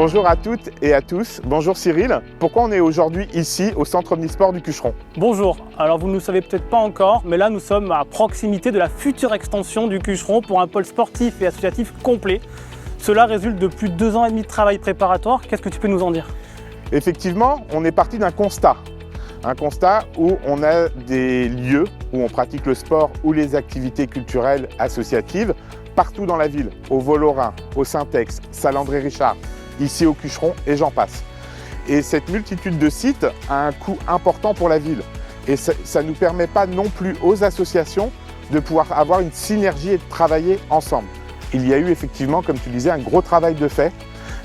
Bonjour à toutes et à tous. Bonjour Cyril. Pourquoi on est aujourd'hui ici au centre Omnisport du Cucheron? Bonjour. Alors vous ne le savez peut-être pas encore, mais là nous sommes à proximité de la future extension du Cucheron pour un pôle sportif et associatif complet. Cela résulte de plus de 2 ans et demi de travail préparatoire. Qu'est-ce que tu peux nous en dire? Effectivement, on est parti d'un constat. Un constat où on a des lieux où on pratique le sport ou les activités culturelles associatives partout dans la ville, au Val-Orrain, au Syntex, Saint-André-Richard, ici au Cucheron et j'en passe. Et cette multitude de sites a un coût important pour la ville. Et ça ne nous permet pas non plus aux associations de pouvoir avoir une synergie et de travailler ensemble. Il y a eu effectivement, comme tu disais, un gros travail de fait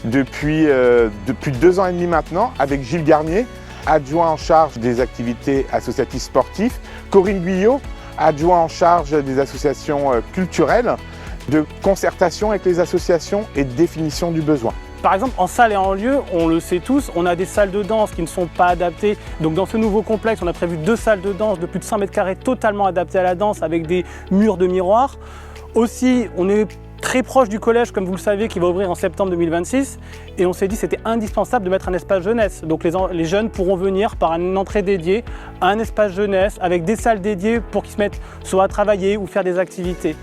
depuis 2 ans et demi maintenant avec Gilles Garnier, adjoint en charge des activités associatives sportives, Corinne Guyot, adjoint en charge des associations culturelles, de concertation avec les associations et de définition du besoin. Par exemple, en salle et en lieu, on le sait tous, on a des salles de danse qui ne sont pas adaptées. Donc dans ce nouveau complexe, on a prévu 2 salles de danse de plus de 100 mètres carrés totalement adaptées à la danse avec des murs de miroirs. Aussi, on est très proche du collège, comme vous le savez, qui va ouvrir en septembre 2026. Et on s'est dit que c'était indispensable de mettre un espace jeunesse. Donc les jeunes pourront venir par une entrée dédiée à un espace jeunesse avec des salles dédiées pour qu'ils se mettent soit à travailler ou faire des activités.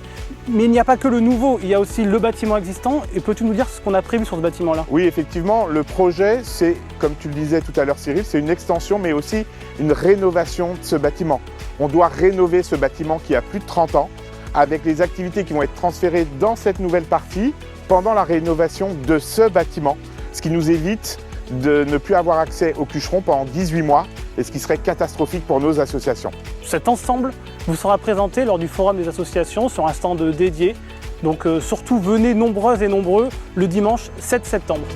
Mais il n'y a pas que le nouveau, il y a aussi le bâtiment existant. Et peux-tu nous dire ce qu'on a prévu sur ce bâtiment-là? Oui, effectivement, le projet, c'est, comme tu le disais tout à l'heure Cyril, c'est une extension mais aussi une rénovation de ce bâtiment. On doit rénover ce bâtiment qui a plus de 30 ans avec les activités qui vont être transférées dans cette nouvelle partie pendant la rénovation de ce bâtiment, ce qui nous évite de ne plus avoir accès au Cucheron pendant 18 mois et ce qui serait catastrophique pour nos associations. Cet ensemble vous sera présenté lors du forum des associations sur un stand dédié. Donc surtout venez nombreuses et nombreux le dimanche 7 septembre.